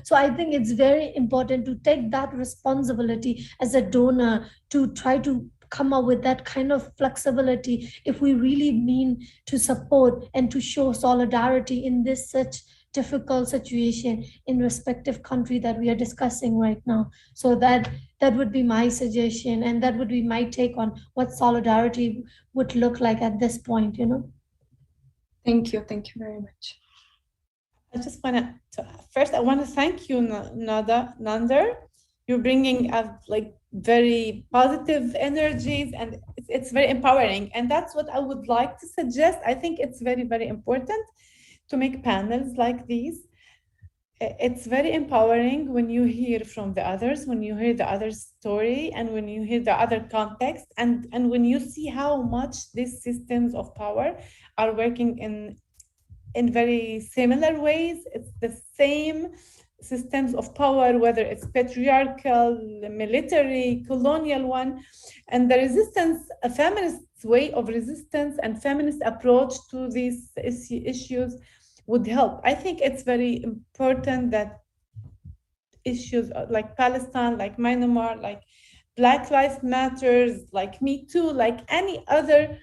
So I think it's very important to take that responsibility as a donor, to try to come up with that kind of flexibility if we really mean to support and to show solidarity in this such difficult situation in respective country that we are discussing right now. So that would be my suggestion, and that would be my take on what solidarity would look like at this point. Thank you very much. I just want to first, I want to thank you, Nandar. You're bringing up like very positive energies, and it's very empowering. And that's what I would like to suggest. I think it's very, very important to make panels like these. It's very empowering when you hear from the others, when you hear the other story, and when you hear the other context, and when you see how much these systems of power are working in very similar ways. It's the same systems of power, whether it's patriarchal, military, colonial one, and the resistance, a feminist way of resistance and feminist approach to these issues would help. I think it's very important that issues like Palestine, like Myanmar, like Black Lives Matters, like Me Too, like any other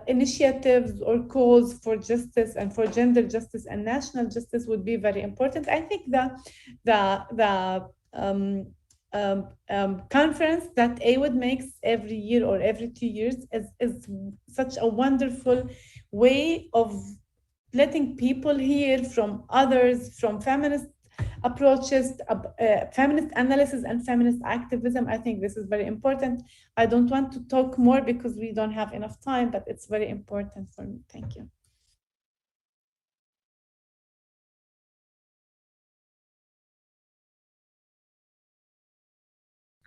initiatives or calls for justice and for gender justice and national justice would be very important. I think the conference that AWID makes every year or every 2 years is such a wonderful way of letting people hear from others, from feminist approaches, feminist analysis and feminist activism. I think this is very important. I don't want to talk more because we don't have enough time, but it's very important for me. Thank you.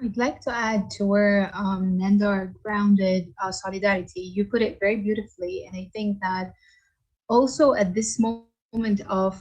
I'd like to add to where Nandar grounded solidarity. You put it very beautifully, and I think that also at this moment of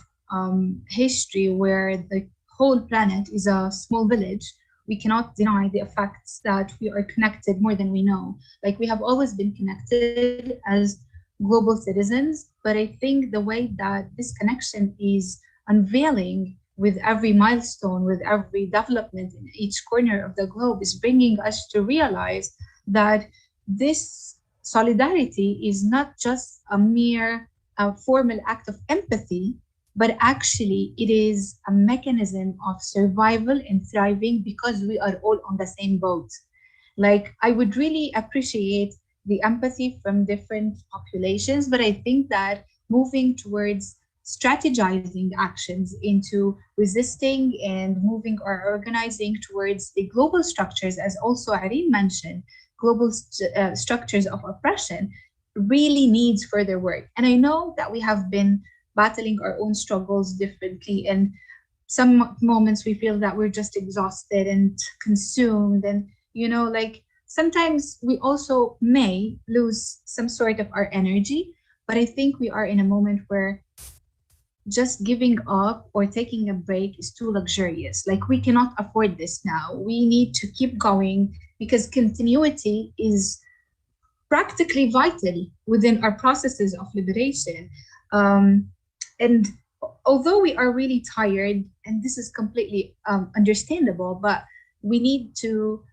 history where the whole planet is a small village, we cannot deny the effects that we are connected more than we know. Like, we have always been connected as global citizens, but I think the way that this connection is unveiling with every milestone, with every development in each corner of the globe, is bringing us to realize that this solidarity is not just a mere formal act of empathy, but actually it is a mechanism of survival and thriving because we are all on the same boat. Like, I would really appreciate the empathy from different populations, but I think that moving towards strategizing actions into resisting and moving or organizing towards the global structures, as also Areen mentioned, global structures of oppression, really needs further work. And I know that we have been battling our own struggles differently, and some moments we feel that we're just exhausted and consumed, and like sometimes we also may lose some sort of our energy. But I think we are in a moment where just giving up or taking a break is too luxurious. Like, we cannot afford this now. We need to keep going because continuity is practically vital within our processes of liberation. And although we are really tired, and this is completely understandable, but we need to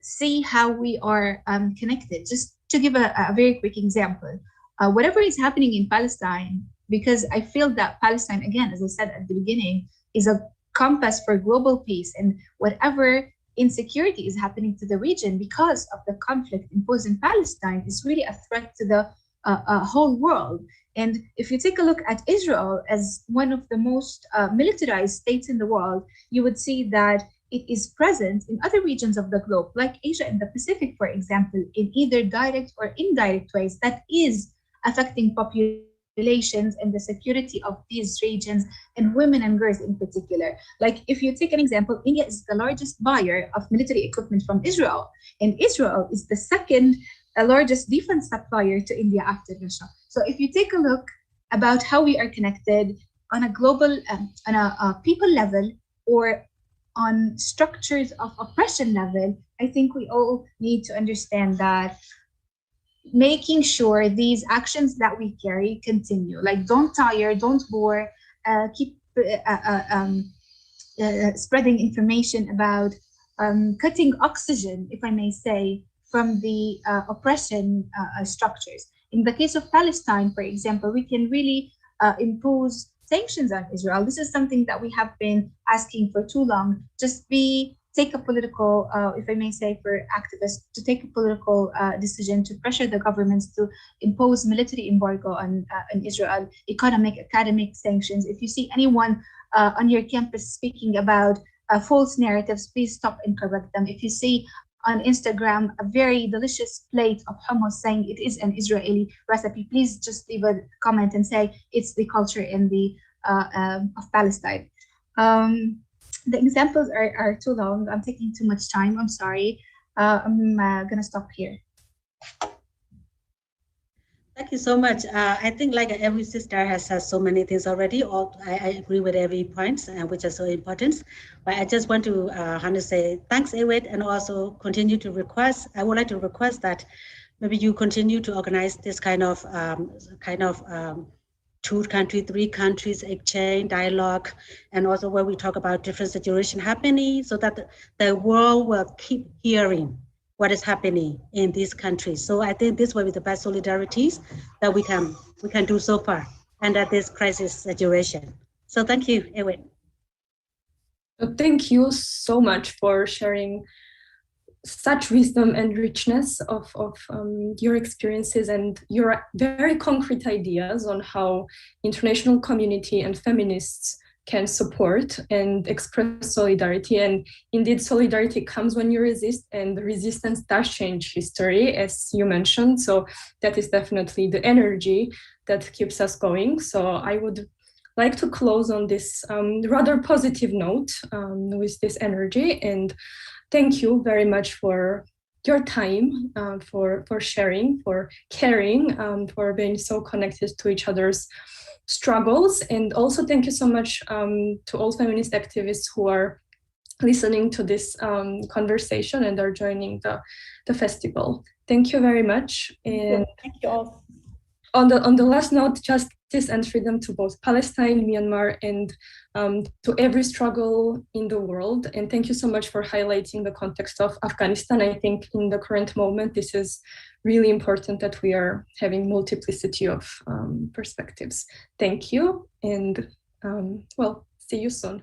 see how we are connected. Just to give a very quick example, whatever is happening in Palestine, because I feel that Palestine, again, as I said at the beginning, is a compass for global peace, and whatever insecurity is happening to the region because of the conflict imposed in Palestine is really a threat to the whole world. And if you take a look at Israel as one of the most militarized states in the world, you would see that it is present in other regions of the globe, like Asia and the Pacific, for example, in either direct or indirect ways that is affecting populations and the security of these regions, and women and girls in particular. Like, if you take an example, India is the largest buyer of military equipment from Israel, and Israel is the second largest defense supplier to India after Russia. So if you take a look about how we are connected on a global, on a people level, or on structures of oppression level, I think we all need to understand that making sure these actions that we carry continue. Like, don't tire, don't bore, keep spreading information about cutting oxygen, if I may say, from the oppression structures. In the case of Palestine, for example, we can really impose sanctions on Israel. This is something that we have been asking for too long. Just take a political, if I may say, for activists to take a political decision to pressure the governments to impose military embargo on Israel, economic, academic sanctions. If you see anyone on your campus speaking about false narratives, please stop and correct them. If you see on Instagram a very delicious plate of hummus saying it is an Israeli recipe, please just leave a comment and say it's the culture in the of Palestine. The examples are too long. I'm taking too much time. I'm sorry. I'm gonna stop here. Thank you so much. I think like every sister has said so many things already. I agree with every point, which is so important. But I just want to say thanks, AWID, and also continue to request. I would like to request that maybe you continue to organize this kind of 2 countries, 3 countries exchange, dialogue, and also where we talk about different situations happening, so that the world will keep hearing what is happening in these countries. So I think this will be the best solidarities that we can do so far under this crisis situation. So thank you, Ewen. Thank you so much for sharing such wisdom and richness of your experiences and your very concrete ideas on how international community and feminists can support and express solidarity. And indeed, solidarity comes when you resist, and the resistance does change history, as you mentioned. So that is definitely the energy that keeps us going. So I would like to close on this rather positive note with this energy. And thank you very much for your time, for sharing, for caring, for being so connected to each other's struggles. And also thank you so much to all feminist activists who are listening to this conversation and are joining the festival. Thank you very much. And thank you all. On the last note, justice and freedom to both Palestine, Myanmar, and to every struggle in the world. And thank you so much for highlighting the context of Afghanistan. I think in the current moment, this is really important that we are having multiplicity of perspectives. Thank you, and well, see you soon.